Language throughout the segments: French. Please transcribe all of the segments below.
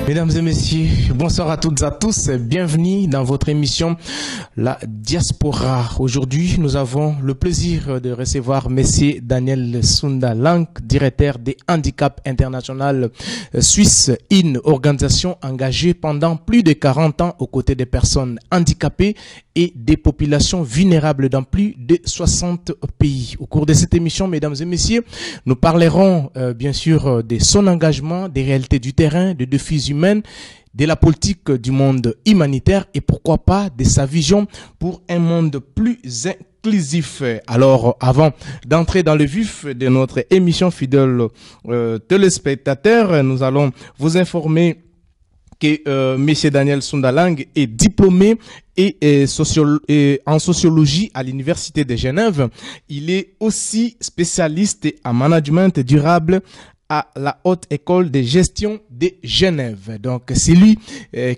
Mesdames et messieurs, bonsoir à toutes et à tous. Bienvenue dans votre émission La Diaspora. Aujourd'hui, nous avons le plaisir de recevoir Monsieur Daniel Sunda Lang, directeur des Handicaps International Suisse, une organisation engagée pendant plus de 40 ans aux côtés des personnes handicapées et des populations vulnérables dans plus de 60 pays. Au cours de cette émission, mesdames et messieurs, nous parlerons bien sûr de son engagement, des réalités du terrain, des défis humains, de la politique du monde humanitaire et pourquoi pas de sa vision pour un monde plus inclusif. Alors, avant d'entrer dans le vif de notre émission, fidèles téléspectateurs, nous allons vous informer que M. Daniel Sunda Lang est diplômé en sociologie à l'Université de Genève. Il est aussi spécialiste en management durable à la Haute École de Gestion de Genève. Donc, c'est lui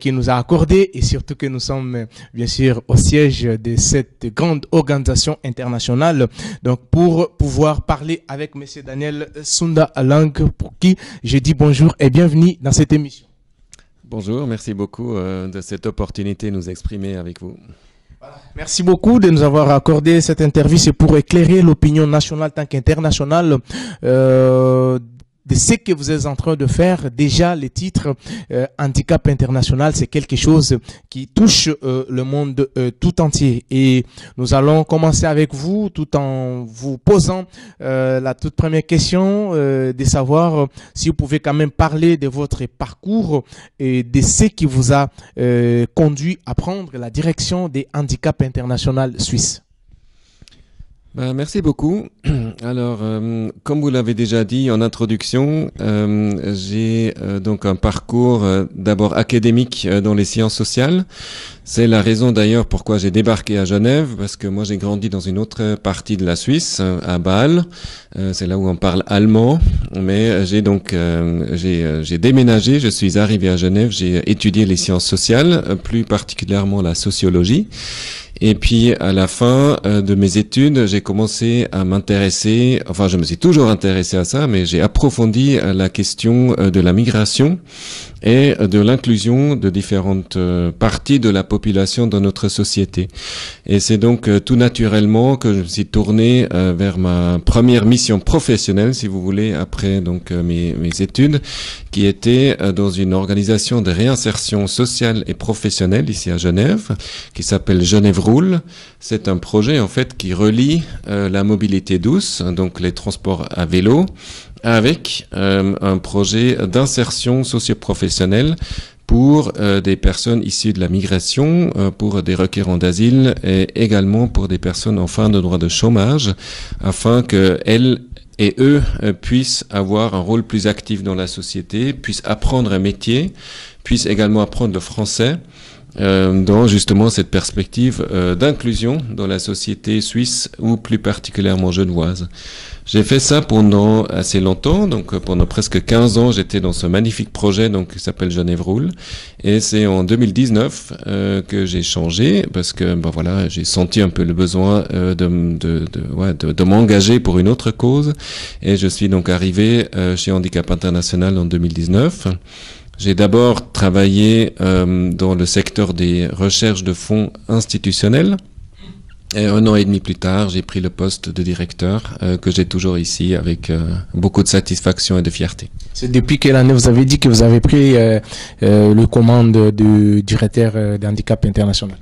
qui nous a accordé et surtout que nous sommes bien sûr au siège de cette grande organisation internationale. Donc, pour pouvoir parler avec M. Daniel Sunda Lang, pour qui je dis bonjour et bienvenue dans cette émission. Bonjour, merci beaucoup de cette opportunité de nous exprimer avec vous. Merci beaucoup de nous avoir accordé cette interview. C'est pour éclairer l'opinion nationale tant qu'internationale de ce que vous êtes en train de faire. Déjà, le titre Handicap International, c'est quelque chose qui touche le monde tout entier. Et nous allons commencer avec vous tout en vous posant la toute première question de savoir si vous pouvez quand même parler de votre parcours et de ce qui vous a conduit à prendre la direction des Handicaps International Suisse. Merci beaucoup. Alors, comme vous l'avez déjà dit en introduction, j'ai donc un parcours d'abord académique dans les sciences sociales. C'est la raison d'ailleurs pourquoi j'ai débarqué à Genève, parce que moi j'ai grandi dans une autre partie de la Suisse, à Bâle. C'est là où on parle allemand. Mais j'ai donc j'ai déménagé, je suis arrivé à Genève, j'ai étudié les sciences sociales, plus particulièrement la sociologie. Et puis, à la fin de mes études, j'ai commencé à m'intéresser, enfin, je me suis toujours intéressé à ça, mais j'ai approfondi la question de la migration et de l'inclusion de différentes parties de la population dans notre société. Et c'est donc tout naturellement que je me suis tourné vers ma première mission professionnelle, si vous voulez, après donc mes études, qui était dans une organisation de réinsertion sociale et professionnelle ici à Genève, qui s'appelle Genève Roule. C'est un projet en fait qui relie la mobilité douce, donc les transports à vélo, avec un projet d'insertion socio-professionnelle pour des personnes issues de la migration, pour des requérants d'asile et également pour des personnes en fin de droit de chômage, afin qu'elles et eux puissent avoir un rôle plus actif dans la société, puissent apprendre un métier, puissent également apprendre le français, dans justement cette perspective d'inclusion dans la société suisse ou plus particulièrement genevoise. J'ai fait ça pendant assez longtemps, donc pendant presque 15 ans, j'étais dans ce magnifique projet donc qui s'appelle Genève Roule, et c'est en 2019 que j'ai changé parce que voilà, j'ai senti un peu le besoin de m'engager pour une autre cause, et je suis donc arrivé chez Handicap International en 2019. J'ai d'abord travaillé dans le secteur des recherches de fonds institutionnels. Et 1 an et demi plus tard, j'ai pris le poste de directeur que j'ai toujours ici avec beaucoup de satisfaction et de fierté. C'est depuis quelle année vous avez dit que vous avez pris le commande du directeur d'Handicap International?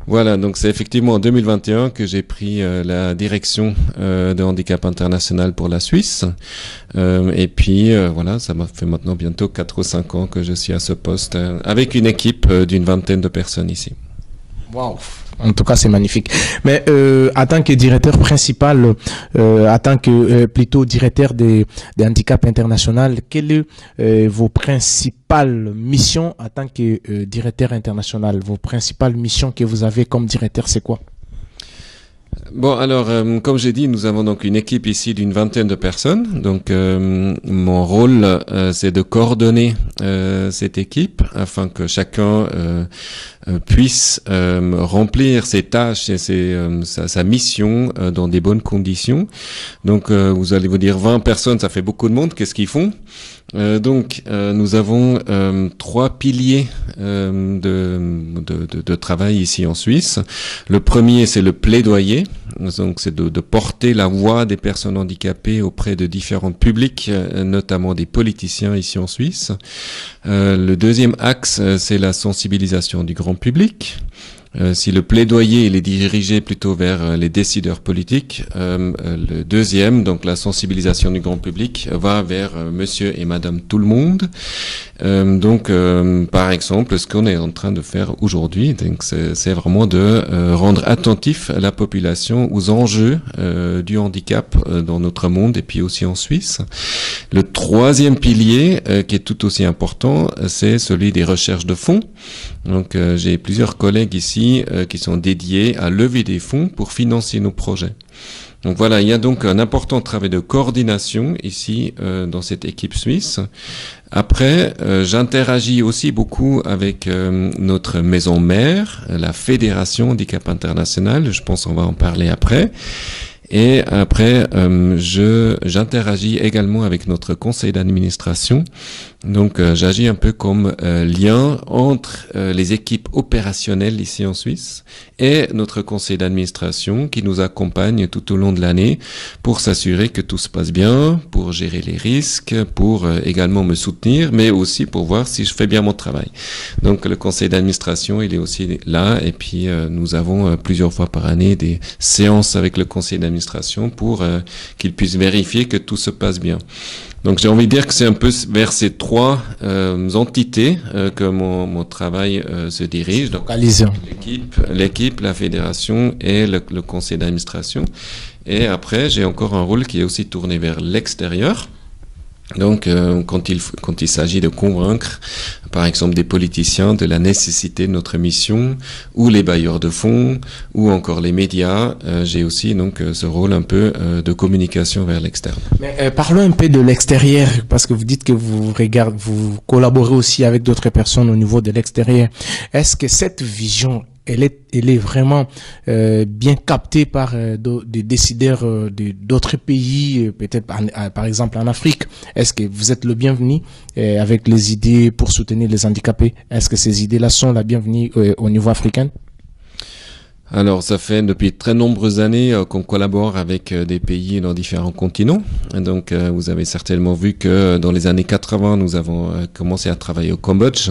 Voilà, donc c'est effectivement en 2021 que j'ai pris la direction de Handicap International pour la Suisse. Et puis voilà, ça m'a fait maintenant bientôt 4 ou 5 ans que je suis à ce poste avec une équipe d'une 20aine de personnes ici. Wow. En tout cas, c'est magnifique. Mais en tant que directeur principal, en tant que plutôt directeur des Handicaps International, quelles sont vos principales missions en tant que directeur international? Vos principales missions que vous avez comme directeur, c'est quoi? Bon, alors, comme j'ai dit, nous avons donc une équipe ici d'une 20aine de personnes. Donc, mon rôle, c'est de coordonner cette équipe afin que chacun puisse remplir ses tâches et sa mission dans des bonnes conditions. Donc, vous allez vous dire 20 personnes, ça fait beaucoup de monde. Qu'est-ce qu'ils font? Nous avons trois piliers de travail ici en Suisse. Le premier, c'est le plaidoyer. Donc, c'est de porter la voix des personnes handicapées auprès de différents publics, notamment des politiciens ici en Suisse. Le deuxième axe, c'est la sensibilisation du grand public. Si le plaidoyer il est dirigé plutôt vers les décideurs politiques, le deuxième, donc la sensibilisation du grand public, va vers monsieur et madame tout le monde. Par exemple, ce qu'on est en train de faire aujourd'hui, c'est vraiment de rendre attentif la population aux enjeux du handicap dans notre monde et puis aussi en Suisse. Le troisième pilier, qui est tout aussi important, c'est celui des recherches de fonds. Donc, j'ai plusieurs collègues ici qui sont dédiés à lever des fonds pour financer nos projets. Donc voilà, il y a donc un important travail de coordination ici dans cette équipe suisse. Après, j'interagis aussi beaucoup avec notre maison mère, la Fédération Handicap International. Je pense qu'on va en parler après. Et après, j'interagis également avec notre conseil d'administration. Donc, j'agis un peu comme lien entre les équipes opérationnelles ici en Suisse et notre conseil d'administration qui nous accompagne tout au long de l'année pour s'assurer que tout se passe bien, pour gérer les risques, pour également me soutenir, mais aussi pour voir si je fais bien mon travail. Donc, le conseil d'administration, il est aussi là et puis nous avons plusieurs fois par année des séances avec le conseil d'administration pour qu'il puisse vérifier que tout se passe bien. Donc j'ai envie de dire que c'est un peu vers ces trois entités que mon travail se dirige. Donc l'équipe, la fédération et le conseil d'administration. Et après, j'ai encore un rôle qui est aussi tourné vers l'extérieur. Donc, quand il s'agit de convaincre, par exemple, des politiciens de la nécessité de notre mission, ou les bailleurs de fonds, ou encore les médias, j'ai aussi donc ce rôle un peu de communication vers l'externe. Mais parlons un peu de l'extérieur, parce que vous dites que vous collaborez aussi avec d'autres personnes au niveau de l'extérieur. Est-ce que cette vision elle est vraiment bien captée par des décideurs d'autres pays, peut-être par exemple en Afrique. Est-ce que vous êtes le bienvenu avec les idées pour soutenir les handicapés? Est-ce que ces idées-là sont la bienvenue au niveau africain? Alors, ça fait depuis très nombreuses années qu'on collabore avec des pays dans différents continents. Donc, vous avez certainement vu que dans les années 80, nous avons commencé à travailler au Cambodge,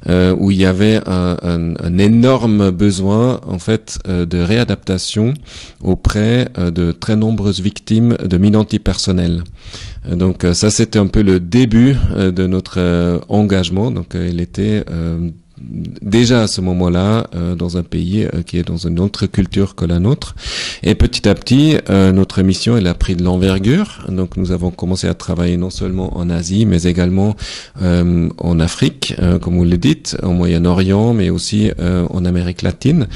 où il y avait un énorme besoin, en fait, de réadaptation auprès de très nombreuses victimes de mines antipersonnelles. Donc, ça, c'était un peu le début de notre engagement. Donc, il était déjà à ce moment-là dans un pays qui est dans une autre culture que la nôtre, et petit à petit notre mission elle a pris de l'envergure. Donc nous avons commencé à travailler non seulement en Asie mais également en Afrique, comme vous le dites, au Moyen-Orient, mais aussi en Amérique latine.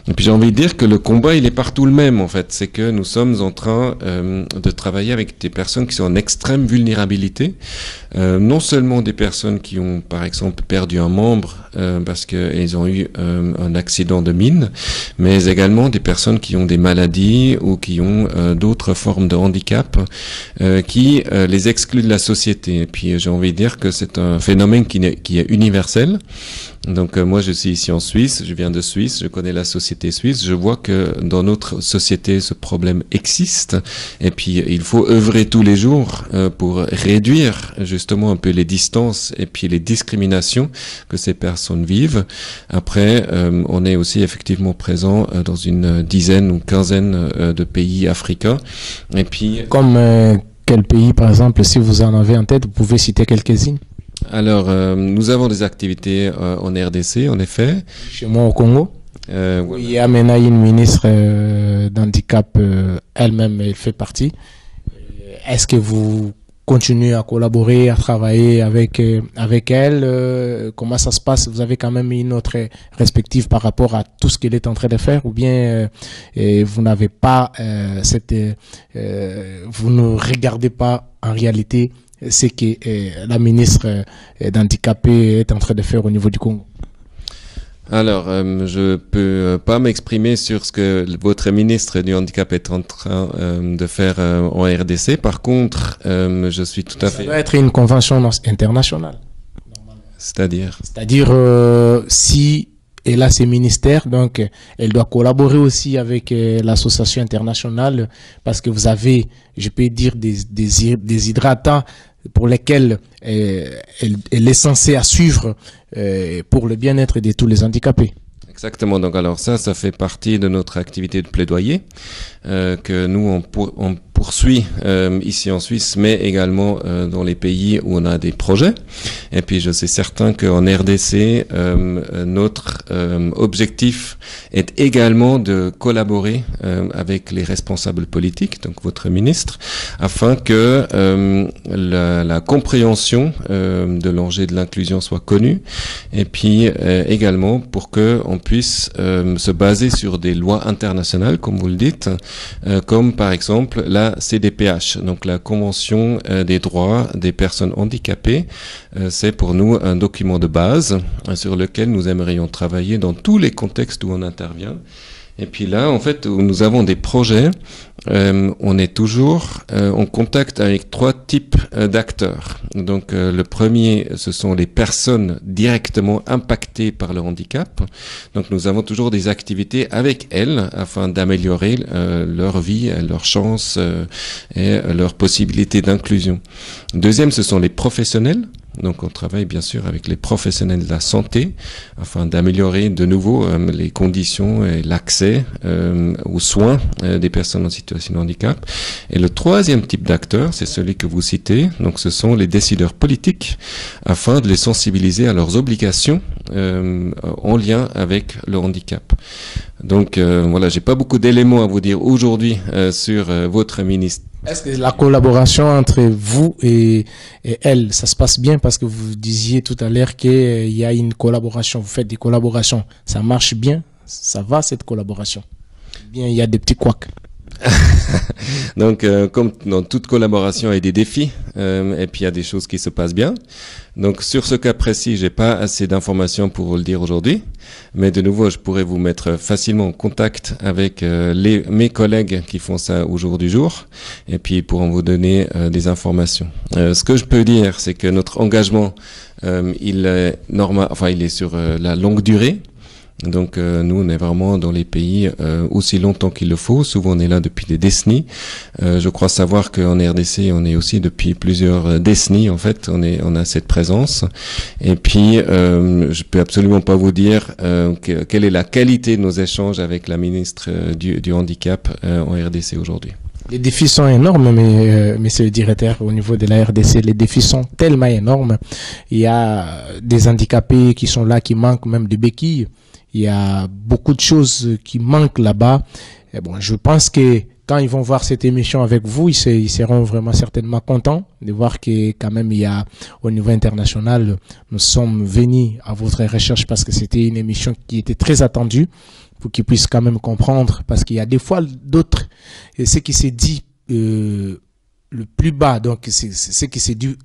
Et puis j'ai envie de dire que le combat il est partout le même en fait, c'est que nous sommes en train de travailler avec des personnes qui sont en extrême vulnérabilité, non seulement des personnes qui ont par exemple perdu un membre parce qu'ils ont eu un accident de mine, mais également des personnes qui ont des maladies ou qui ont d'autres formes de handicap qui les excluent de la société. Et puis j'ai envie de dire que c'est un phénomène qui est universel. Donc moi je suis ici en Suisse, je viens de Suisse, je connais la société suisse, je vois que dans notre société ce problème existe et puis il faut œuvrer tous les jours pour réduire justement un peu les distances et puis les discriminations que ces personnes vivent. Après on est aussi effectivement présent dans une dizaine ou quinzaine de pays africains. Et puis comme quel pays par exemple, si vous en avez en tête, vous pouvez citer quelques-unes? Alors, nous avons des activités en RDC, en effet. Chez moi au Congo, voilà. il y a maintenant une ministre d'handicap, elle-même, elle fait partie. Est-ce que vous continuez à collaborer, à travailler avec elle? Comment ça se passe? Vous avez quand même une autre perspective par rapport à tout ce qu'elle est en train de faire, ou bien vous n'avez pas vous ne regardez pas en réalité ce que la ministre d'handicapé est en train de faire au niveau du Congo? Alors, je peux pas m'exprimer sur ce que votre ministre du handicap est en train de faire en RDC. Par contre, je suis tout à fait... Ça doit être une convention internationale. C'est-à-dire? C'est-à-dire, si elle a ses ministères, donc elle doit collaborer aussi avec l'association internationale, parce que vous avez, je peux dire, des hydratants pour lesquels elle est censée à suivre pour le bien-être de tous les handicapés. Exactement. Donc alors ça fait partie de notre activité de plaidoyer que nous on poursuit ici en Suisse, mais également dans les pays où on a des projets. Et puis je suis certain qu'en RDC, notre objectif est également de collaborer avec les responsables politiques, donc votre ministre, afin que la compréhension de l'enjeu de l'inclusion soit connue, et puis également pour que on puisse se baser sur des lois internationales, comme vous le dites, comme par exemple la CDPH, donc la Convention des droits des personnes handicapées. C'est pour nous un document de base sur lequel nous aimerions travailler dans tous les contextes où on intervient. Et puis là, en fait, où nous avons des projets, on est toujours en contact avec trois types d'acteurs. Donc le premier, ce sont les personnes directement impactées par le handicap. Donc nous avons toujours des activités avec elles afin d'améliorer leur vie, leurs chances et leurs possibilités d'inclusion. Deuxième, ce sont les professionnels. Donc on travaille bien sûr avec les professionnels de la santé afin d'améliorer de nouveau les conditions et l'accès aux soins des personnes en situation de handicap. Et le troisième type d'acteurs, c'est celui que vous citez, donc ce sont les décideurs politiques afin de les sensibiliser à leurs obligations en lien avec le handicap. Donc voilà, j'ai pas beaucoup d'éléments à vous dire aujourd'hui sur votre ministère. Est-ce que la collaboration entre vous et elle, ça se passe bien? Parce que vous disiez tout à l'heure qu'il y a une collaboration, vous faites des collaborations. Ça marche bien? Ça va cette collaboration? Bien, il y a des petits couacs. Donc, comme dans toute collaboration, il y a des défis, et puis il y a des choses qui se passent bien. Donc, sur ce cas précis, j'ai pas assez d'informations pour vous le dire aujourd'hui, mais de nouveau, je pourrais vous mettre facilement en contact avec mes collègues qui font ça au jour du jour, et puis ils pourront vous donner des informations. Ce que je peux dire, c'est que notre engagement, il est sur la longue durée. Donc nous on est vraiment dans les pays aussi longtemps qu'il le faut. Souvent on est là depuis des décennies. Je crois savoir qu'en RDC on est aussi depuis plusieurs décennies en fait. On a cette présence. Et puis je peux absolument pas vous dire quelle est la qualité de nos échanges avec la ministre du handicap en RDC aujourd'hui. Les défis sont énormes, mais monsieur le directeur, au niveau de la RDC, les défis sont tellement énormes. Il y a des handicapés qui sont là, qui manquent même de béquilles. Il y a beaucoup de choses qui manquent là-bas. Et bon, je pense que quand ils vont voir cette émission avec vous, ils seront vraiment certainement contents de voir que quand même il y a au niveau international, nous sommes venus à votre recherche parce que c'était une émission qui était très attendue pour qu'ils puissent quand même comprendre, parce qu'il y a des fois d'autres, ce qui s'est dit le plus bas, donc c'est ce qui s'est dit.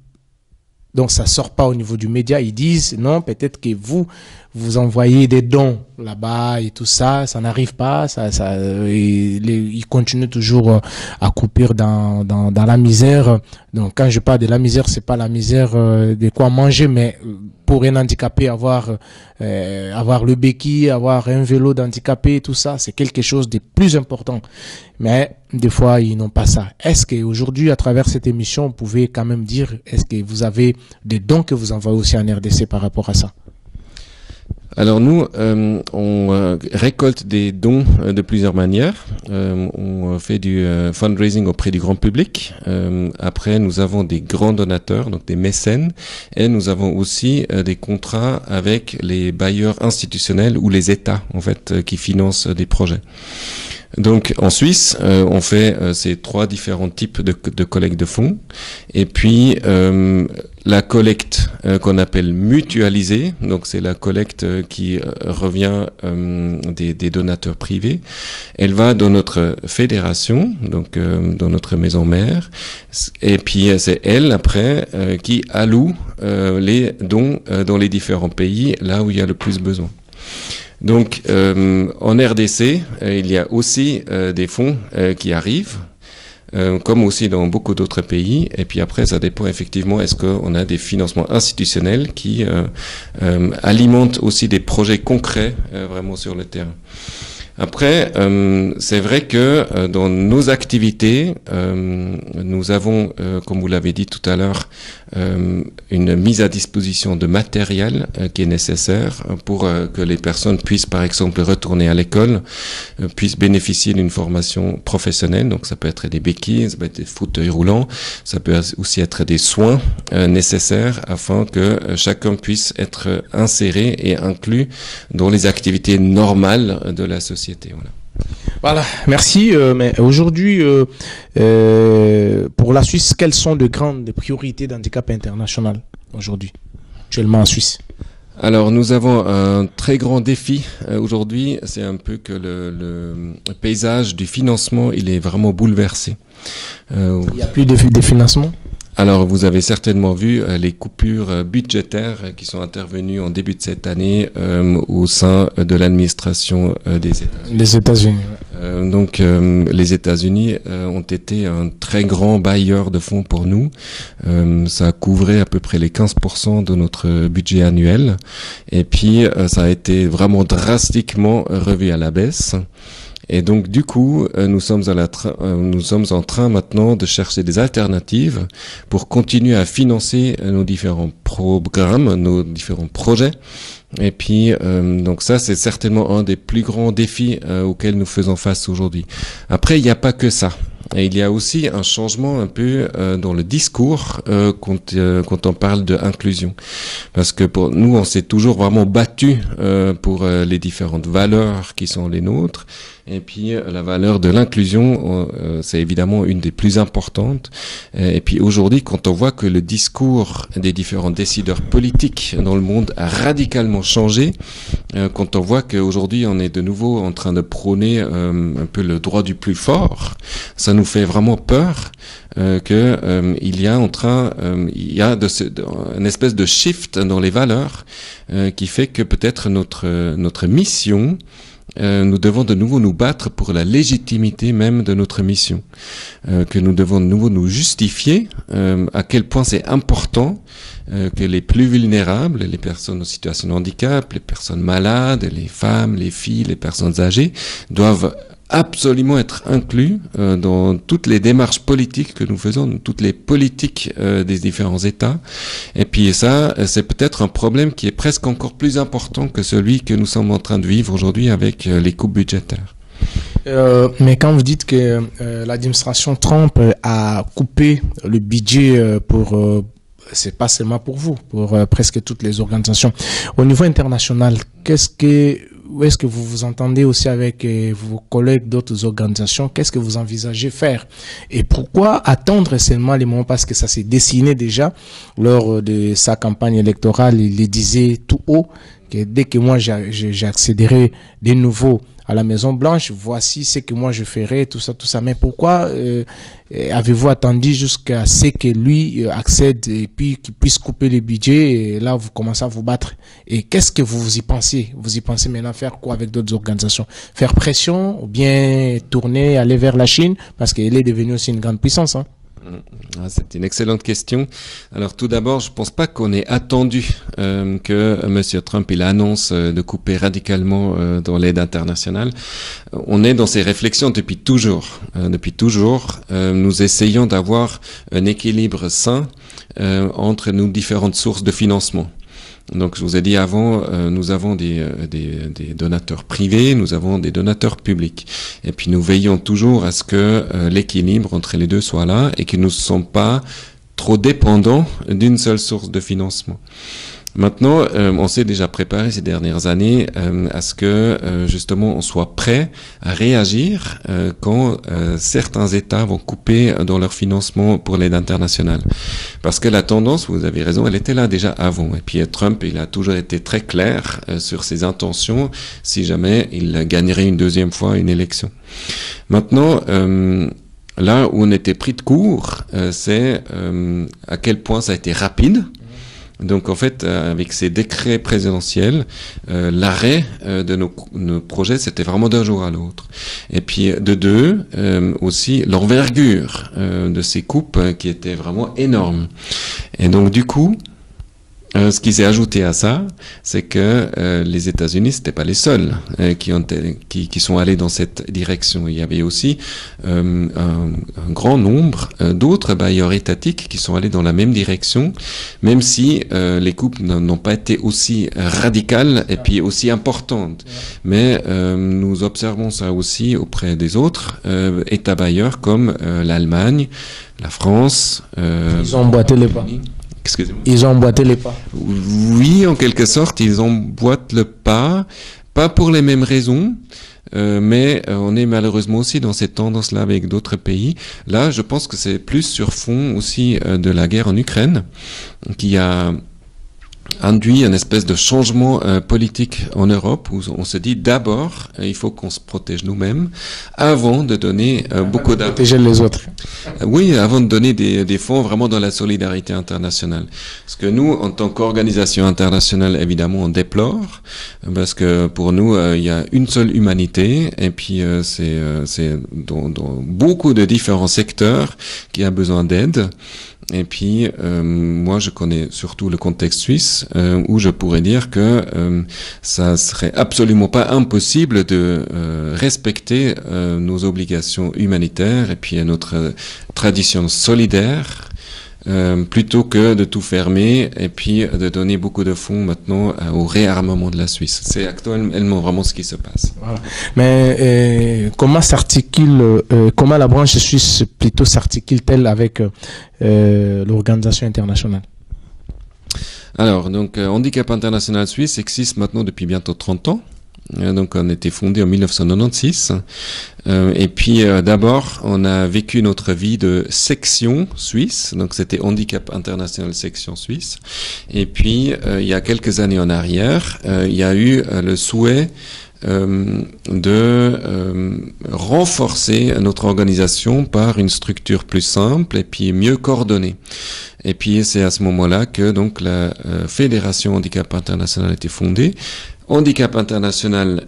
Donc ça sort pas au niveau du média, ils disent non, peut-être que vous envoyez des dons là-bas et tout ça, ça n'arrive pas, ils continuent toujours à couper dans la misère. Donc quand je parle de la misère, c'est pas la misère de quoi manger, mais pour un handicapé avoir le béquille, avoir un vélo d'handicapé, tout ça, c'est quelque chose de plus important. Mais des fois, ils n'ont pas ça. Est-ce qu'aujourd'hui, à travers cette émission, vous pouvez quand même dire, est-ce que vous avez des dons que vous envoyez aussi en RDC par rapport à ça? Alors nous, on récolte des dons de plusieurs manières. On fait du fundraising auprès du grand public. Après, nous avons des grands donateurs, donc des mécènes, et nous avons aussi des contrats avec les bailleurs institutionnels ou les États, en fait, qui financent des projets. Donc en Suisse, on fait ces trois différents types de collecte de fonds. Et puis la collecte qu'on appelle mutualisée, donc c'est la collecte qui revient des donateurs privés. Elle va dans notre fédération, donc dans notre maison mère. Et puis c'est elle après qui alloue les dons dans les différents pays, là où il y a le plus besoin. Donc, en RDC, il y a aussi des fonds qui arrivent, comme aussi dans beaucoup d'autres pays. Et puis après, ça dépend effectivement, est-ce qu'on a des financements institutionnels qui alimentent aussi des projets concrets vraiment sur le terrain. Après, c'est vrai que dans nos activités, nous avons, comme vous l'avez dit tout à l'heure, une mise à disposition de matériel qui est nécessaire pour que les personnes puissent, par exemple, retourner à l'école, puissent bénéficier d'une formation professionnelle. Donc, ça peut être des béquilles, ça peut être des fauteuils roulants, ça peut aussi être des soins nécessaires afin que chacun puisse être inséré et inclus dans les activités normales de la société. Voilà, merci. Mais aujourd'hui, pour la Suisse, quelles sont les grandes priorités d'handicap international aujourd'hui, actuellement en Suisse? Alors, nous avons un très grand défi aujourd'hui. C'est un peu que le paysage du financement, il est vraiment bouleversé. Il n'y a plus de financement? Alors, vous avez certainement vu les coupures budgétaires qui sont intervenues en début de cette année au sein de l'administration des États-Unis. Les États-Unis. Donc, les États-Unis ont été un très grand bailleur de fonds pour nous. Ça couvrait à peu près les 15% de notre budget annuel. Et puis, ça a été vraiment drastiquement revu à la baisse. Et donc, du coup, nous sommes en train maintenant de chercher des alternatives pour continuer à financer nos différents programmes, nos différents projets. Et puis, donc ça, c'est certainement un des plus grands défis auxquels nous faisons face aujourd'hui. Après, il n'y a pas que ça. Et il y a aussi un changement un peu dans le discours quand on parle de inclusion. Parce que pour nous, on s'est toujours vraiment battu pour les différentes valeurs qui sont les nôtres. Et puis la valeur de l'inclusion, c'est évidemment une des plus importantes. Et puis aujourd'hui, quand on voit que le discours des différents décideurs politiques dans le monde a radicalement changé, quand on voit qu'aujourd'hui on est de nouveau en train de prôner un peu le droit du plus fort, ça nous fait vraiment peur il y a une espèce de shift dans les valeurs qui fait que peut-être notre mission, nous devons de nouveau nous battre pour la légitimité même de notre mission, que nous devons de nouveau nous justifier à quel point c'est important que les plus vulnérables, les personnes en situation de handicap, les personnes malades, les femmes, les filles, les personnes âgées, doivent absolument être inclus dans toutes les démarches politiques que nous faisons, dans toutes les politiques des différents États. Et puis ça, c'est peut-être un problème qui est presque encore plus important que celui que nous sommes en train de vivre aujourd'hui avec les coupes budgétaires. Mais quand vous dites que l'administration Trump a coupé le budget pour... c'est pas seulement pour vous, pour presque toutes les organisations. Au niveau international, où est-ce que vous vous entendez aussi avec vos collègues d'autres organisations? Qu'est-ce que vous envisagez faire? Et pourquoi attendre seulement les moments? Parce que ça s'est dessiné déjà lors de sa campagne électorale. Il le disait tout haut que dès que moi j'accéderai de nouveau à la Maison Blanche, voici ce que moi je ferai, tout ça. Mais pourquoi avez-vous attendu jusqu'à ce que lui accède et puis qu'il puisse couper le budget, et là vous commencez à vous battre? Et qu'est-ce que vous y pensez? Vous y pensez maintenant faire quoi avec d'autres organisations? Faire pression ou bien tourner, aller vers la Chine? Parce qu'elle est devenue aussi une grande puissance, hein? C'est une excellente question. Alors tout d'abord, je pense pas qu'on ait attendu que Monsieur Trump il annonce de couper radicalement dans l'aide internationale. On est dans ces réflexions depuis toujours. Nous essayons d'avoir un équilibre sain entre nos différentes sources de financement. Donc, je vous ai dit avant, nous avons des donateurs privés, nous avons des donateurs publics. Et puis, nous veillons toujours à ce que l'équilibre entre les deux soit là et que nous ne sommes pas trop dépendants d'une seule source de financement. Maintenant, on s'est déjà préparé ces dernières années à ce que justement on soit prêt à réagir quand certains États vont couper dans leur financement pour l'aide internationale. Parce que la tendance, vous avez raison, elle était là déjà avant. Et puis Trump, il a toujours été très clair sur ses intentions si jamais il gagnerait une deuxième fois une élection. Maintenant, là où on était pris de court, c'est à quel point ça a été rapide. Donc en fait, avec ces décrets présidentiels, l'arrêt de nos projets, c'était vraiment d'un jour à l'autre. Et puis de deux, aussi l'envergure de ces coupes qui était vraiment énorme. Et donc du coup, ce qui s'est ajouté à ça, c'est que les États-Unis, c'était pas les seuls qui sont allés dans cette direction. Il y avait aussi un grand nombre d'autres bailleurs étatiques qui sont allés dans la même direction, même si les coupes n'ont pas été aussi radicales et puis aussi importantes. Mais nous observons ça aussi auprès des autres États bailleurs comme l'Allemagne, la France. Ils ont emboîté les pas. Excusez-moi. Ils ont emboîté les pas. Oui, en quelque sorte, ils emboîtent le pas, pas pour les mêmes raisons, mais on est malheureusement aussi dans cette tendance-là avec d'autres pays. Là, je pense que c'est plus sur fond aussi de la guerre en Ukraine, qui a induit un espèce de changement politique en Europe où on se dit d'abord il faut qu'on se protège nous-mêmes avant de donner beaucoup d'argent. Protéger les autres. Oui, avant de donner des fonds vraiment dans la solidarité internationale. Parce que nous, en tant qu'organisation internationale, évidemment, on déplore parce que pour nous, il y a une seule humanité et puis c'est dans beaucoup de différents secteurs qui a besoin d'aide. Et puis, moi, je connais surtout le contexte suisse, où je pourrais dire que ça serait absolument pas impossible de respecter nos obligations humanitaires et puis notre tradition solidaire, plutôt que de tout fermer et puis de donner beaucoup de fonds maintenant au réarmement de la Suisse. C'est actuellement vraiment ce qui se passe. Voilà. Mais comment la branche suisse plutôt s'articule-t-elle avec l'organisation internationale? Alors, donc, Handicap International Suisse existe maintenant depuis bientôt 30 ans. Donc, on a été fondé en 1996. Et puis, d'abord, on a vécu notre vie de section suisse. Donc, c'était Handicap International Section Suisse. Et puis, il y a quelques années en arrière, il y a eu le souhait de renforcer notre organisation par une structure plus simple et puis mieux coordonnée. Et puis c'est à ce moment-là que donc la Fédération Handicap International a été fondée. Handicap International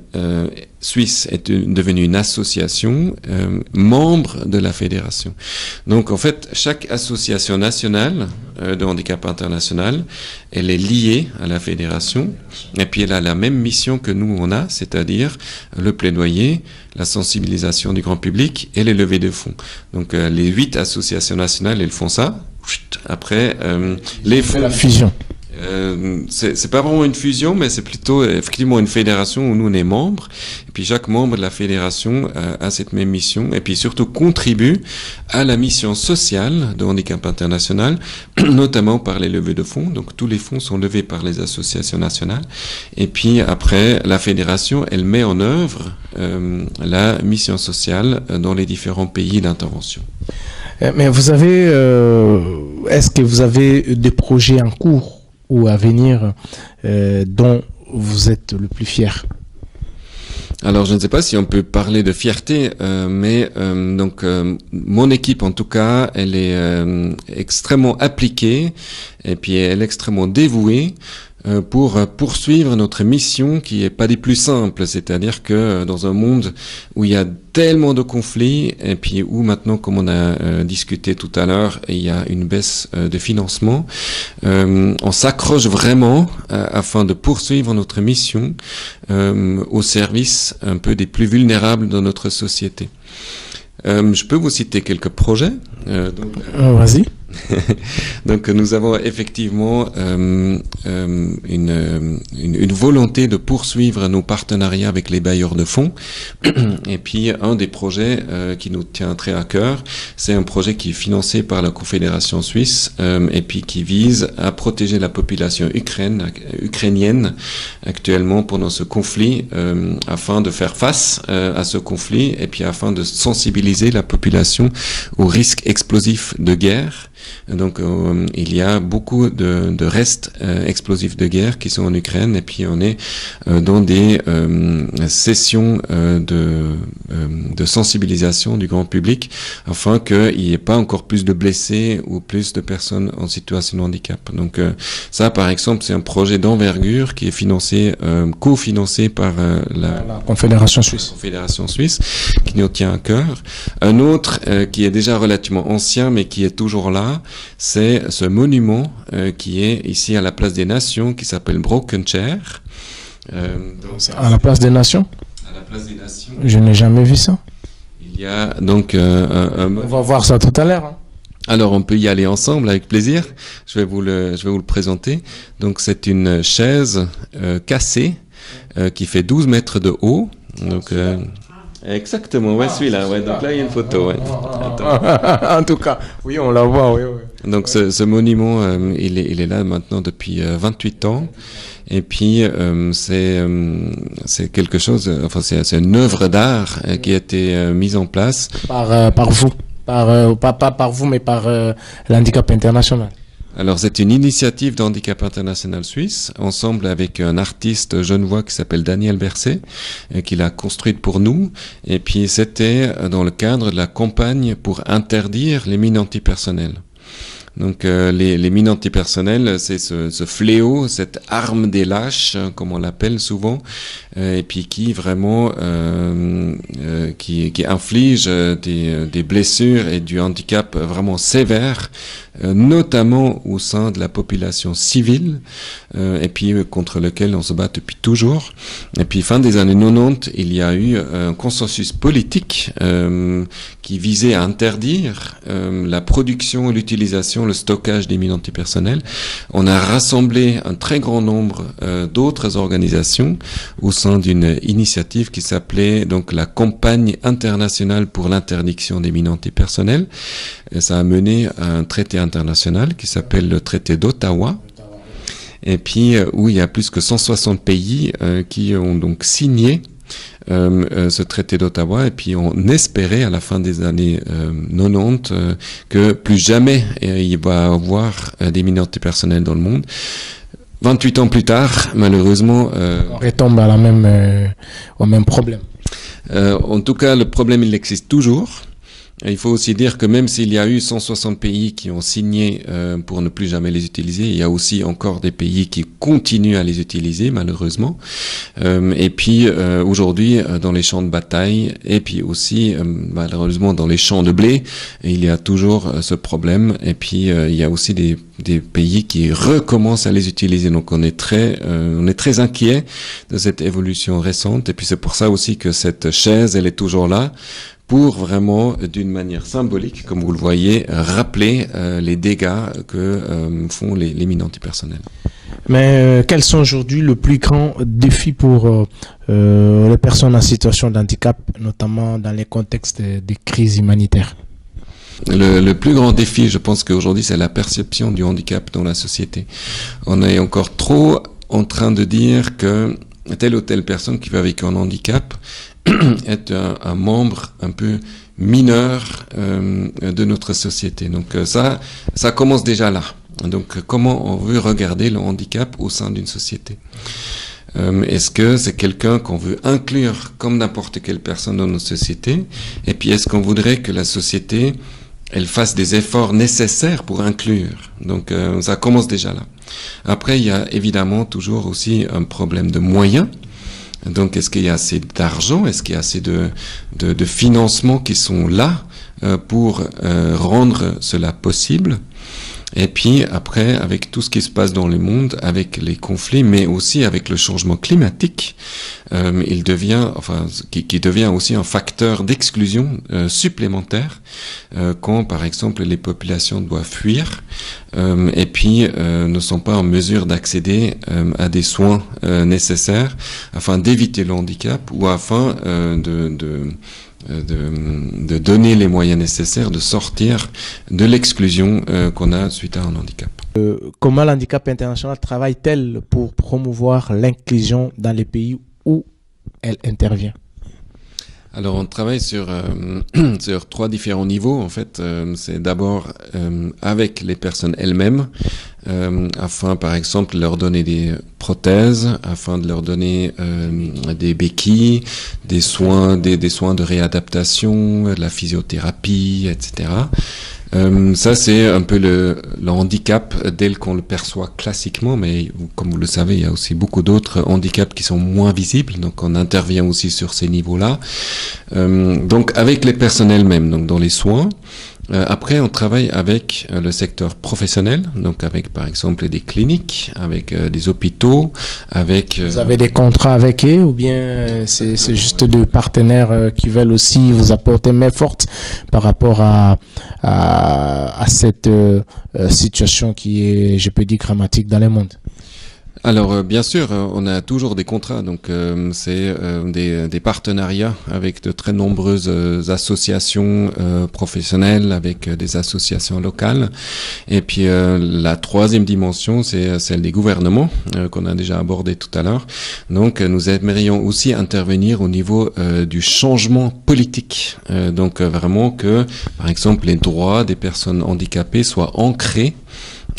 Suisse est devenue une association membre de la fédération. Donc en fait, chaque association nationale de Handicap International, elle est liée à la fédération et puis elle a la même mission que nous on a, c'est-à-dire le plaidoyer, la sensibilisation du grand public et les levées de fonds. Donc les 8 associations nationales, elles font ça. Après, les fonds... La fusion. C'est pas vraiment une fusion, mais c'est plutôt effectivement une fédération où nous on est membres. Et puis chaque membre de la fédération a cette même mission et puis surtout contribue à la mission sociale de Handicap International, notamment par les levées de fonds. Donc tous les fonds sont levés par les associations nationales. Et puis après, la fédération, elle met en œuvre la mission sociale dans les différents pays d'intervention. Mais est-ce que vous avez des projets en cours ou à venir dont vous êtes le plus fier? Alors, je ne sais pas si on peut parler de fierté, mais donc mon équipe, en tout cas, elle est extrêmement appliquée et puis elle est extrêmement dévouée pour poursuivre notre mission qui est pas des plus simples, c'est-à-dire que dans un monde où il y a tellement de conflits et puis où maintenant, comme on a discuté tout à l'heure, il y a une baisse de financement, on s'accroche vraiment afin de poursuivre notre mission au service un peu des plus vulnérables dans notre société. Je peux vous citer quelques projets. Vas-y. Donc nous avons effectivement une volonté de poursuivre nos partenariats avec les bailleurs de fonds. Et puis un des projets qui nous tient très à cœur, c'est un projet qui est financé par la Confédération suisse et puis qui vise à protéger la population ukrainienne actuellement pendant ce conflit, afin de faire face à ce conflit et puis afin de sensibiliser la population aux risques explosifs de guerre. Donc il y a beaucoup de restes explosifs de guerre qui sont en Ukraine, et puis on est dans des sessions de sensibilisation du grand public afin qu'il n'y ait pas encore plus de blessés ou plus de personnes en situation de handicap. Donc ça, par exemple, c'est un projet d'envergure qui est financé, cofinancé par la Confédération suisse. Confédération suisse, qui nous tient à cœur. Un autre qui est déjà relativement ancien, mais qui est toujours là, c'est ce monument qui est ici à la Place des Nations, qui s'appelle Broken Chair. À la Place des Nations? À la Place des Nations. Je n'ai jamais vu ça. Il y a donc on va voir ça tout à l'heure. Hein. Alors on peut y aller ensemble avec plaisir. Je vais vous le présenter. Donc c'est une chaise cassée qui fait 12 mètres de haut. Donc exactement, ouais, celui-là. Ouais. Donc là il y a une photo. Ouais. En tout cas, oui, on la voit. Oui, oui. Donc ce monument, il est là maintenant depuis 28 ans. Et puis c'est quelque chose, enfin c'est une œuvre d'art qui a été mise en place par vous, pas par vous, mais par l'Handicap International. Alors c'est une initiative d'Handicap International Suisse, ensemble avec un artiste genevois qui s'appelle Daniel Berset, qui l'a construite pour nous. Et puis c'était dans le cadre de la campagne pour interdire les mines antipersonnelles. Donc les mines antipersonnelles, c'est ce fléau, cette arme des lâches, comme on l'appelle souvent, et puis qui vraiment qui inflige des blessures et du handicap vraiment sévères, notamment au sein de la population civile, et puis contre lequel on se bat depuis toujours. Et puis fin des années 90, il y a eu un consensus politique qui visait à interdire la production et l'utilisation, le stockage des mines antipersonnelles. On a rassemblé un très grand nombre d'autres organisations au sein d'une initiative qui s'appelait donc la Campagne internationale pour l'interdiction des mines antipersonnelles. Et ça a mené à un traité international qui s'appelle le traité d'Ottawa. Et puis où il y a plus que 160 pays qui ont donc signé ce traité d'Ottawa, et puis on espérait à la fin des années 90 que plus jamais il va y avoir des mines antipersonnelles dans le monde. 28 ans plus tard, malheureusement... on retombe à au même problème. En tout cas, le problème, il existe toujours. Il faut aussi dire que même s'il y a eu 160 pays qui ont signé pour ne plus jamais les utiliser, il y a aussi encore des pays qui continuent à les utiliser, malheureusement. Et puis aujourd'hui, dans les champs de bataille, et puis aussi malheureusement dans les champs de blé, il y a toujours ce problème. Et puis il y a aussi des pays qui recommencent à les utiliser. Donc on est très inquiet de cette évolution récente. Et puis c'est pour ça aussi que cette chaise, elle est toujours là, pour vraiment, d'une manière symbolique, comme vous le voyez, rappeler les dégâts que font les mines antipersonnelles. Mais quels sont aujourd'hui le plus grand défi pour les personnes en situation de handicap, notamment dans les contextes des crises humanitaires? Le plus grand défi, je pense qu'aujourd'hui, c'est la perception du handicap dans la société. On est encore trop en train de dire que telle ou telle personne qui vit avec un handicap est un membre un peu mineur de notre société. Donc ça commence déjà là. Donc comment on veut regarder le handicap au sein d'une société? Est-ce que c'est quelqu'un qu'on veut inclure comme n'importe quelle personne dans notre société? Et puis est-ce qu'on voudrait que la société elle fasse des efforts nécessaires pour inclure? Donc ça commence déjà là. Après il y a évidemment toujours aussi un problème de moyens. Donc, est-ce qu'il y a assez d'argent? Est-ce qu'il y a assez de financements qui sont là pour rendre cela possible? Et puis après, avec tout ce qui se passe dans le monde, avec les conflits, mais aussi avec le changement climatique, il devient, qui devient aussi un facteur d'exclusion supplémentaire quand, par exemple, les populations doivent fuir et puis ne sont pas en mesure d'accéder à des soins nécessaires afin d'éviter le handicap ou afin de donner les moyens nécessaires de sortir de l'exclusion qu'on a suite à un handicap. Comment l'Handicap International travaille-t-elle pour promouvoir l'inclusion dans les pays où elle intervient? Alors, on travaille sur, sur 3 différents niveaux. En fait, c'est d'abord avec les personnes elles-mêmes, afin, par exemple, de leur donner des prothèses, afin de leur donner des béquilles, des soins de réadaptation, de la physiothérapie, etc. Ça, c'est un peu le handicap tel qu'on le perçoit classiquement, mais comme vous le savez, il y a aussi beaucoup d'autres handicaps qui sont moins visibles, donc on intervient aussi sur ces niveaux-là. Donc avec les personnes elles-mêmes, donc dans les soins. Après, on travaille avec le secteur professionnel, donc avec par exemple des cliniques, avec des hôpitaux, avec... Vous avez des contrats avec eux ou bien c'est juste des partenaires qui veulent aussi vous apporter main forte par rapport à cette situation qui est, je peux dire, dramatique dans le monde? Alors bien sûr, on a toujours des contrats, donc c'est des partenariats avec de très nombreuses associations professionnelles, avec des associations locales. Et puis la troisième dimension, c'est celle des gouvernements qu'on a déjà abordé tout à l'heure. Donc nous aimerions aussi intervenir au niveau du changement politique. Donc vraiment que, par exemple, les droits des personnes handicapées soient ancrés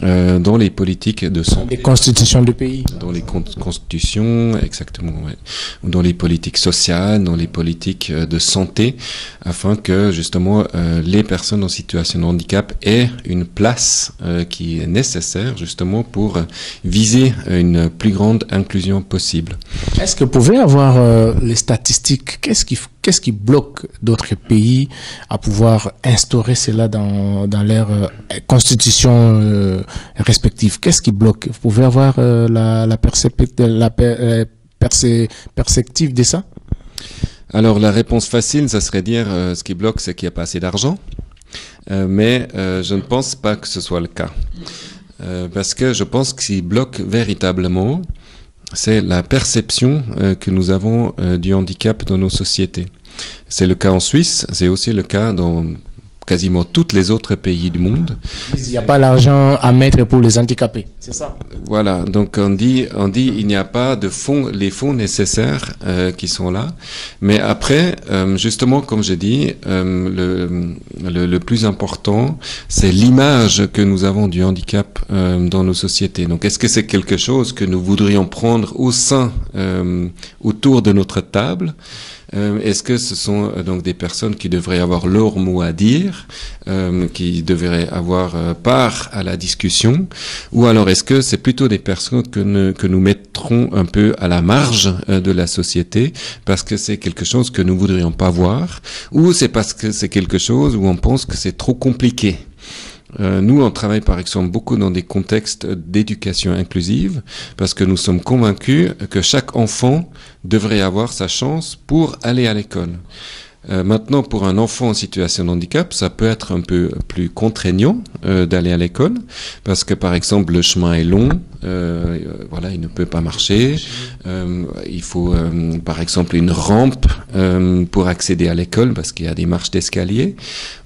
dans les politiques de santé. Les constitutions du pays. Dans les constitutions, exactement, ouais. Dans les politiques sociales, dans les politiques de santé, afin que justement les personnes en situation de handicap aient une place qui est nécessaire justement pour viser une plus grande inclusion possible. Est-ce que vous pouvez avoir les statistiques? Qu'est-ce qui bloque d'autres pays à pouvoir instaurer cela dans leur constitution respective? Qu'est-ce qui bloque? Vous pouvez avoir la perspective de ça? Alors la réponse facile, ça serait dire ce qui bloque, c'est qu'il n'y a pas assez d'argent. Mais je ne pense pas que ce soit le cas. Parce que je pense que ce qui bloque véritablement, c'est la perception que nous avons du handicap dans nos sociétés. C'est le cas en Suisse, c'est aussi le cas dans quasiment tous les autres pays du monde. Il n'y a pas l'argent à mettre pour les handicapés, c'est ça? Voilà, donc on dit il n'y a pas de fonds, les fonds nécessaires qui sont là. Mais après, justement, comme j'ai dit, le plus important, c'est l'image que nous avons du handicap dans nos sociétés. Donc, est-ce que c'est quelque chose que nous voudrions prendre au sein, autour de notre table? Est-ce que ce sont donc des personnes qui devraient avoir leur mot à dire, qui devraient avoir part à la discussion, ou alors est-ce que c'est plutôt des personnes que nous mettrons un peu à la marge de la société parce que c'est quelque chose que nous voudrions pas voir, ou c'est parce que c'est quelque chose où on pense que c'est trop compliqué? Nous, on travaille par exemple beaucoup dans des contextes d'éducation inclusive parce que nous sommes convaincus que chaque enfant devrait avoir sa chance pour aller à l'école. Maintenant, pour un enfant en situation de handicap, ça peut être un peu plus contraignant d'aller à l'école parce que, par exemple, le chemin est long, voilà, il ne peut pas marcher. Il faut, par exemple, une rampe pour accéder à l'école parce qu'il y a des marches d'escalier.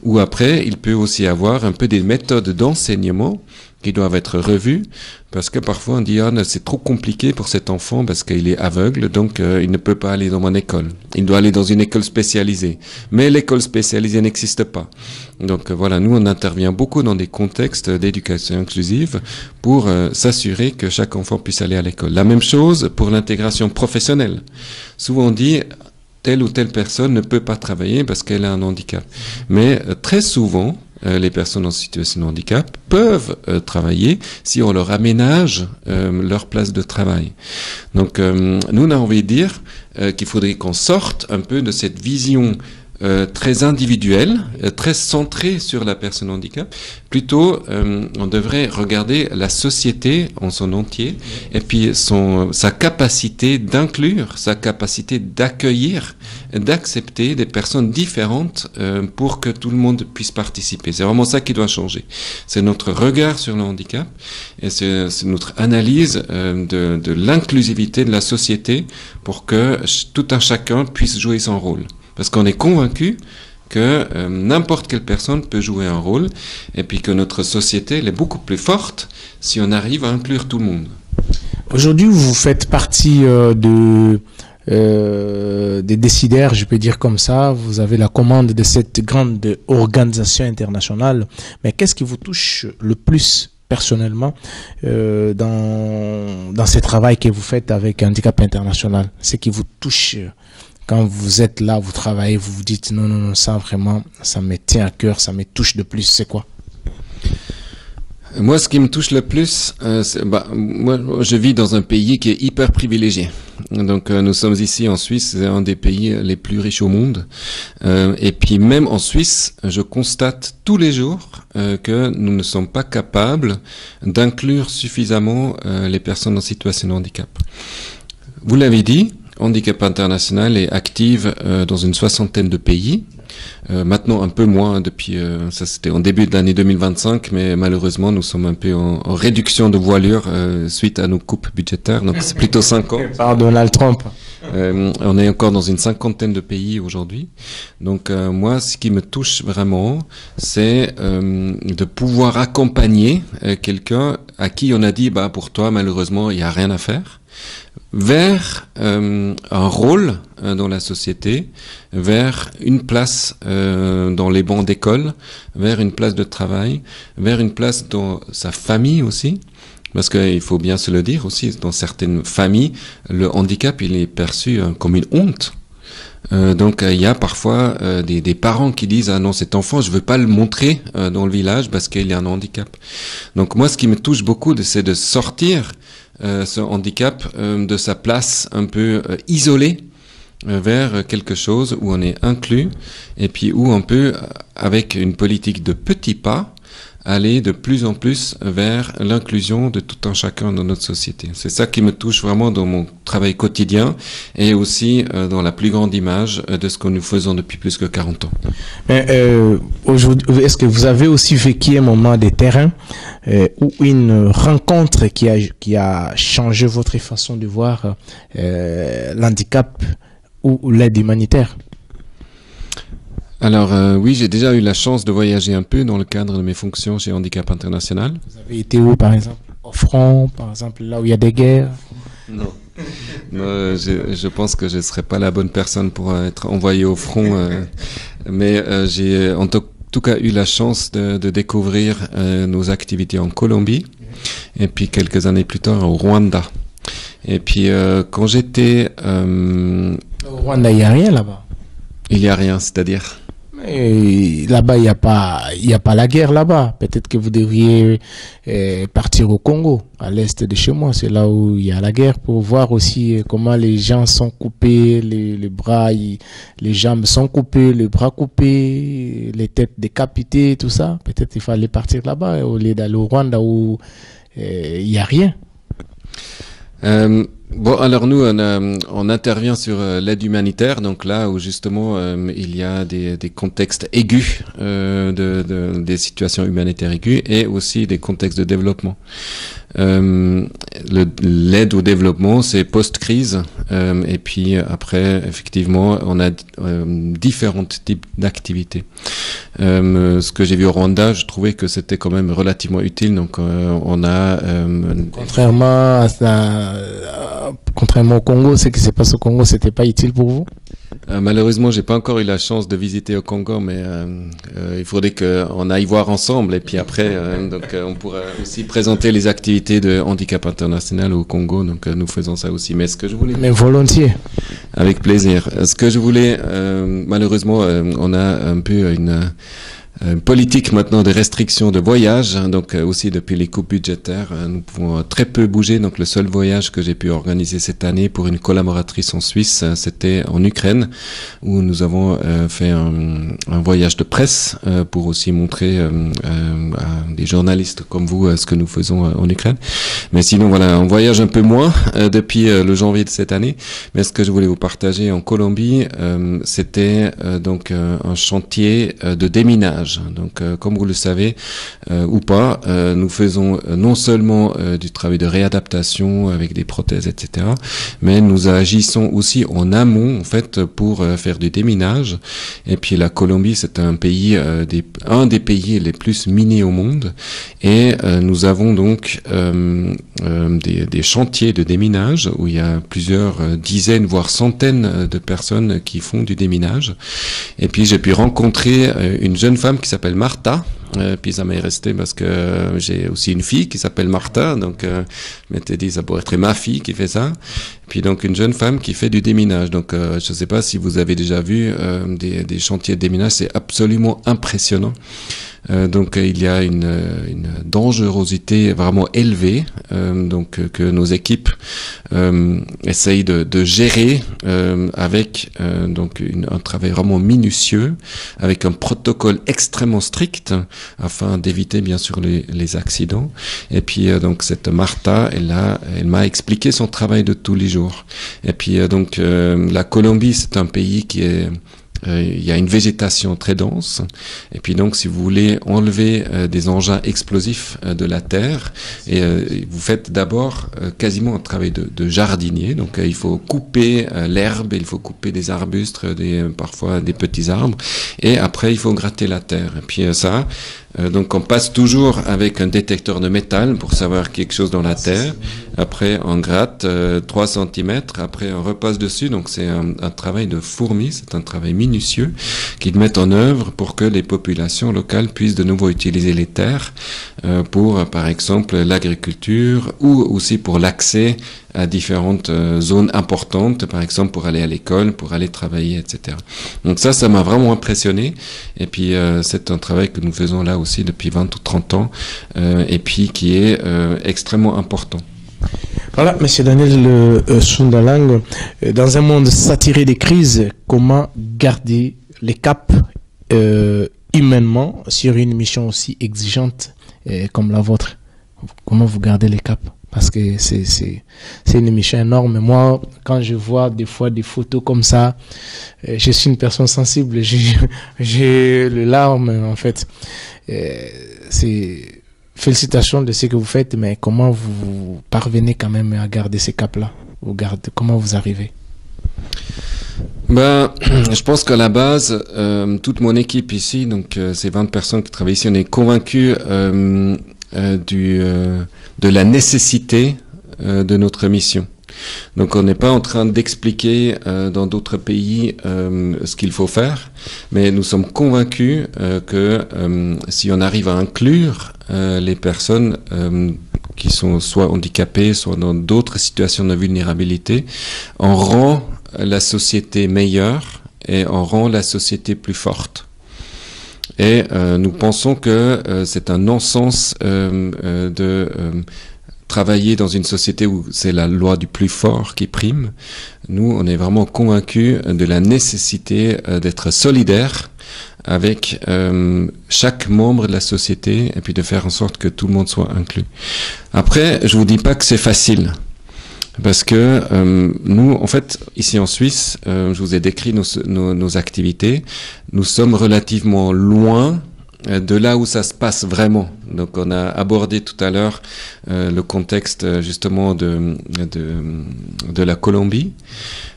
Ou après, il peut aussi avoir un peu des méthodes d'enseignement qui doivent être revues parce que parfois on dit c'est trop compliqué pour cet enfant parce qu'il est aveugle, donc il ne peut pas aller dans mon école. Il doit aller dans une école spécialisée. Mais l'école spécialisée n'existe pas. Donc voilà, nous on intervient beaucoup dans des contextes d'éducation inclusive pour s'assurer que chaque enfant puisse aller à l'école. La même chose pour l'intégration professionnelle. Souvent on dit telle ou telle personne ne peut pas travailler parce qu'elle a un handicap. Mais très souvent, les personnes en situation de handicap peuvent travailler si on leur aménage leur place de travail. Donc nous on a envie de dire qu'il faudrait qu'on sorte un peu de cette vision très individuelle, très centrée sur la personne handicap. Plutôt, on devrait regarder la société en son entier et puis sa capacité d'inclure, sa capacité d'accueillir, d'accepter des personnes différentes pour que tout le monde puisse participer. C'est vraiment ça qui doit changer. C'est notre regard sur le handicap et c'est notre analyse de l'inclusivité de la société pour que tout un chacun puisse jouer son rôle. Parce qu'on est convaincu que n'importe quelle personne peut jouer un rôle et puis que notre société elle est beaucoup plus forte si on arrive à inclure tout le monde. Aujourd'hui, vous faites partie de des décideurs, je peux dire comme ça. Vous avez la commande de cette grande organisation internationale. Mais qu'est-ce qui vous touche le plus personnellement dans ce travail que vous faites avec Handicap International? Ce qui vous touche quand vous êtes là, vous travaillez, vous vous dites non, non, non, ça vraiment, ça me tient à cœur, ça me touche de plus, c'est quoi? Moi, ce qui me touche le plus, moi, je vis dans un pays qui est hyper privilégié. Donc, nous sommes ici en Suisse, c'est un des pays les plus riches au monde. Et puis, même en Suisse, je constate tous les jours que nous ne sommes pas capables d'inclure suffisamment les personnes en situation de handicap. Vous l'avez dit, Handicap International est active dans une 60aine de pays. Maintenant un peu moins depuis, ça c'était en début de l'année 2025, mais malheureusement nous sommes un peu en réduction de voilure suite à nos coupes budgétaires, donc c'est plutôt 5 ans. Par Donald Trump. On est encore dans une 50aine de pays aujourd'hui. Donc moi, ce qui me touche vraiment, c'est de pouvoir accompagner quelqu'un à qui on a dit, bah pour toi malheureusement il n'y a rien à faire, vers un rôle dans la société, vers une place dans les bancs d'école, vers une place de travail, vers une place dans sa famille aussi. Parce qu'il faut bien se le dire aussi, dans certaines familles, le handicap, il est perçu comme une honte. Donc il y a parfois des parents qui disent ah non, cet enfant je veux pas le montrer dans le village parce qu'il y a un handicap. Donc moi ce qui me touche beaucoup c'est de sortir ce handicap de sa place un peu isolée vers quelque chose où on est inclus et puis où on peut avec une politique de petits pas aller de plus en plus vers l'inclusion de tout un chacun dans notre société. C'est ça qui me touche vraiment dans mon travail quotidien et aussi dans la plus grande image de ce que nous faisons depuis plus que 40 ans. Aujourd'hui, est-ce que vous avez aussi vécu un moment de terrain ou une rencontre qui a changé votre façon de voir l'handicap ou l'aide humanitaire? Alors oui, j'ai déjà eu la chance de voyager un peu dans le cadre de mes fonctions chez Handicap International. Vous avez été où par exemple? Au front, par exemple, là où il y a des guerres? Non. Non, je pense que je ne serais pas la bonne personne pour être envoyé au front. Mais j'ai en tout cas eu la chance de découvrir nos activités en Colombie et puis quelques années plus tard au Rwanda. Et puis quand j'étais... Au Rwanda, il n'y a rien là-bas? Il n'y a rien, c'est-à-dire? Là-bas, il n'y a pas la guerre là-bas. Peut-être que vous devriez partir au Congo, à l'est de chez moi. C'est là où il y a la guerre pour voir aussi comment les gens sont coupés, les bras, les jambes sont coupées, les bras coupés, les têtes décapitées, tout ça. Peut-être qu'il fallait partir là-bas au lieu d'aller au Rwanda où il n'y a rien. Bon, alors nous, on intervient sur l'aide humanitaire, donc là où justement il y a des contextes aigus, des situations humanitaires aiguës, et aussi des contextes de développement. L'aide au développement, c'est post-crise, et puis après, effectivement, on a différents types d'activités. Ce que j'ai vu au Rwanda, je trouvais que c'était quand même relativement utile, donc on a... Contrairement au Congo, ce qui se passe au Congo, c'était pas utile pour vous? Malheureusement, j'ai pas encore eu la chance de visiter au Congo, mais il faudrait qu'on aille voir ensemble. Et puis après, on pourra aussi présenter les activités de Handicap International au Congo. Donc nous faisons ça aussi. Mais ce que je voulais... Mais volontiers. Avec plaisir. Ce que je voulais, malheureusement, on a un peu une politique maintenant de restriction de voyage, donc aussi depuis les coupes budgétaires, nous pouvons très peu bouger. Donc le seul voyage que j'ai pu organiser cette année pour une collaboratrice en Suisse, c'était en Ukraine, où nous avons fait un voyage de presse pour aussi montrer à des journalistes comme vous ce que nous faisons en Ukraine. Mais sinon voilà, on voyage un peu moins depuis le janvier de cette année. Mais ce que je voulais vous partager en Colombie, c'était donc un chantier de déminage. déminage. Donc, comme vous le savez ou pas, nous faisons non seulement du travail de réadaptation avec des prothèses, etc., mais nous agissons aussi en amont, en fait, pour faire du déminage. Et puis la Colombie, c'est un pays, un des pays les plus minés au monde, et nous avons donc des chantiers de déminage où il y a plusieurs dizaines, voire centaines de personnes qui font du déminage. Et puis j'ai pu rencontrer une jeune femme qui s'appelle Martha. Puis ça m'est resté parce que j'ai aussi une fille qui s'appelle Martha, donc je m'étais dit ça pourrait être ma fille qui fait ça. Puis donc une jeune femme qui fait du déminage. Donc je ne sais pas si vous avez déjà vu des chantiers de déminage, c'est absolument impressionnant. Donc il y a une dangerosité vraiment élevée, donc que nos équipes essayent de gérer avec donc un travail vraiment minutieux, avec un protocole extrêmement strict afin d'éviter bien sûr les accidents. Et puis donc cette Martha, elle m'a expliqué son travail de tous les jours. Et puis donc la Colombie, c'est un pays qui est il y a une végétation très dense, et puis donc si vous voulez enlever des engins explosifs de la terre, et vous faites d'abord quasiment un travail de jardinier. Donc il faut couper l'herbe, il faut couper des arbustes, parfois des petits arbres, et après il faut gratter la terre. Et puis ça, donc on passe toujours avec un détecteur de métal pour savoir quelque chose dans la terre. Après on gratte 3 cm, après on repasse dessus. Donc c'est un travail de fourmi, c'est un travail minutieux qu'ils mettent en œuvre pour que les populations locales puissent de nouveau utiliser les terres pour par exemple l'agriculture, ou aussi pour l'accès à différentes zones importantes, par exemple pour aller à l'école, pour aller travailler, etc. Donc ça m'a vraiment impressionné. Et puis c'est un travail que nous faisons là aussi depuis 20 ou 30 ans, et puis qui est extrêmement important. Voilà, Monsieur Daniel Sundalang, dans un monde saturé des crises, comment garder les caps humainement sur une mission aussi exigeante comme la vôtre? Comment vous gardez les caps? Parce que c'est une mission énorme. Moi, quand je vois des fois des photos comme ça, je suis une personne sensible, j'ai les larmes en fait. C'est félicitations de ce que vous faites, mais comment vous parvenez quand même à garder ces caps-là? Comment vous arrivez? Je pense qu'à la base, toute mon équipe ici, donc ces 20 personnes qui travaillent ici, on est convaincus de la nécessité de notre mission. Donc on n'est pas en train d'expliquer dans d'autres pays ce qu'il faut faire, mais nous sommes convaincus que si on arrive à inclure les personnes qui sont soit handicapées, soit dans d'autres situations de vulnérabilité, on rend la société meilleure et on rend la société plus forte. Et nous pensons que c'est un non-sens de travailler dans une société où c'est la loi du plus fort qui prime. Nous, on est vraiment convaincus de la nécessité d'être solidaire avec chaque membre de la société, et puis de faire en sorte que tout le monde soit inclus. Après, je vous dis pas que c'est facile. Parce que nous, en fait, ici en Suisse, je vous ai décrit nos activités, nous sommes relativement loin de là où ça se passe vraiment. Donc on a abordé tout à l'heure le contexte justement de la Colombie.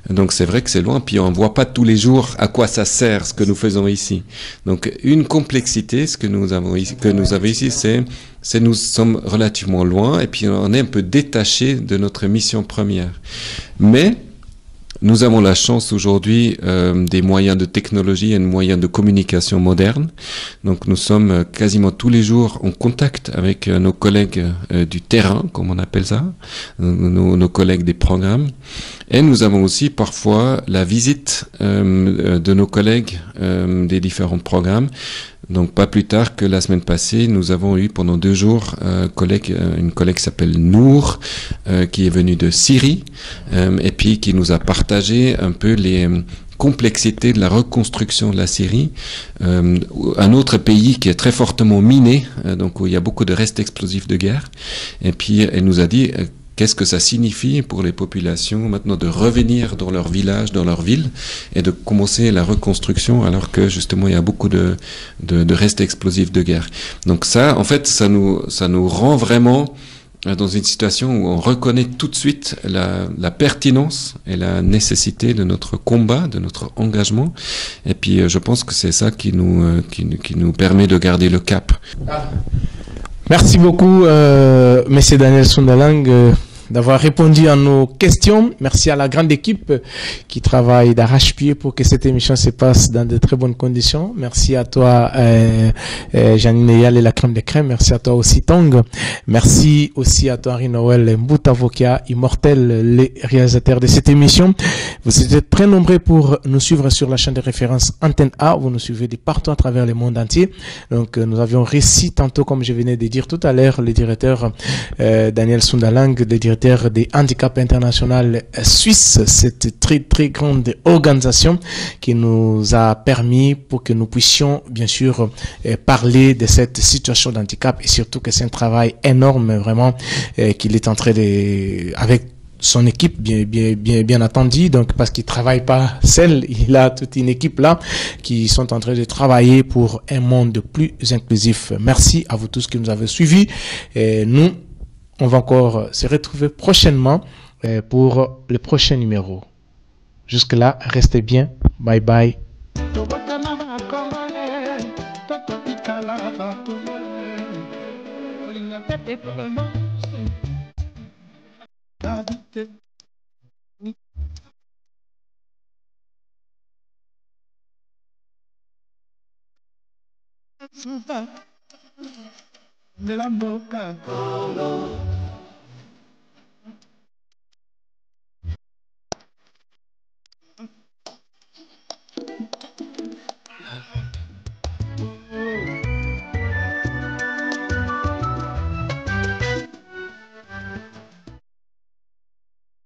Donc c'est vrai que c'est loin, puis on ne voit pas tous les jours à quoi ça sert ce que nous faisons ici. Donc une complexité, ce que nous avons ici, c'est nous sommes relativement loin, et puis on est un peu détaché de notre mission première. Mais nous avons la chance aujourd'hui des moyens de technologie et des moyens de communication modernes. Donc nous sommes quasiment tous les jours en contact avec nos collègues du terrain, comme on appelle ça, nos collègues des programmes. Et nous avons aussi parfois la visite de nos collègues des différents programmes. Donc pas plus tard que la semaine passée, nous avons eu pendant 2 jours une collègue qui s'appelle Nour, qui est venue de Syrie, et puis qui nous a partagé un peu les complexité de la reconstruction de la Syrie, un autre pays qui est très fortement miné, donc où il y a beaucoup de restes explosifs de guerre. Et puis elle nous a dit qu'est-ce que ça signifie pour les populations maintenant de revenir dans leur village, dans leur ville, et de commencer la reconstruction alors que justement il y a beaucoup de restes explosifs de guerre. Donc ça, en fait, ça nous rend vraiment dans une situation où on reconnaît tout de suite la pertinence et la nécessité de notre combat, de notre engagement. Et puis je pense que c'est ça qui nous permet de garder le cap. Merci beaucoup, Monsieur Daniel Sundalang, d'avoir répondu à nos questions. Merci à la grande équipe qui travaille d'arrache-pied pour que cette émission se passe dans de très bonnes conditions. Merci à toi, Janine Eyal et la crème de crème. Merci à toi aussi, Tong. Merci aussi à toi, Henri Noël Mboutavokia, immortel, les réalisateurs de cette émission. Vous êtes très nombreux pour nous suivre sur la chaîne de référence Antenne A. Vous nous suivez de partout à travers le monde entier. Donc, nous avions réussi tantôt, comme je venais de dire tout à l'heure, le directeur Daniel Sundalang, le directeur des handicaps international suisse, cette très grande organisation qui nous a permis pour que nous puissions bien sûr parler de cette situation d'handicap et surtout que c'est un travail énorme vraiment qu'il est en train de avec son équipe bien entendu, donc parce qu'il travaille pas seul, il a toute une équipe là qui sont en train de travailler pour un monde plus inclusif. Merci à vous tous qui nous avez suivis et nous on va encore se retrouver prochainement pour le prochain numéro. Jusque-là, restez bien. Bye bye. De la boca.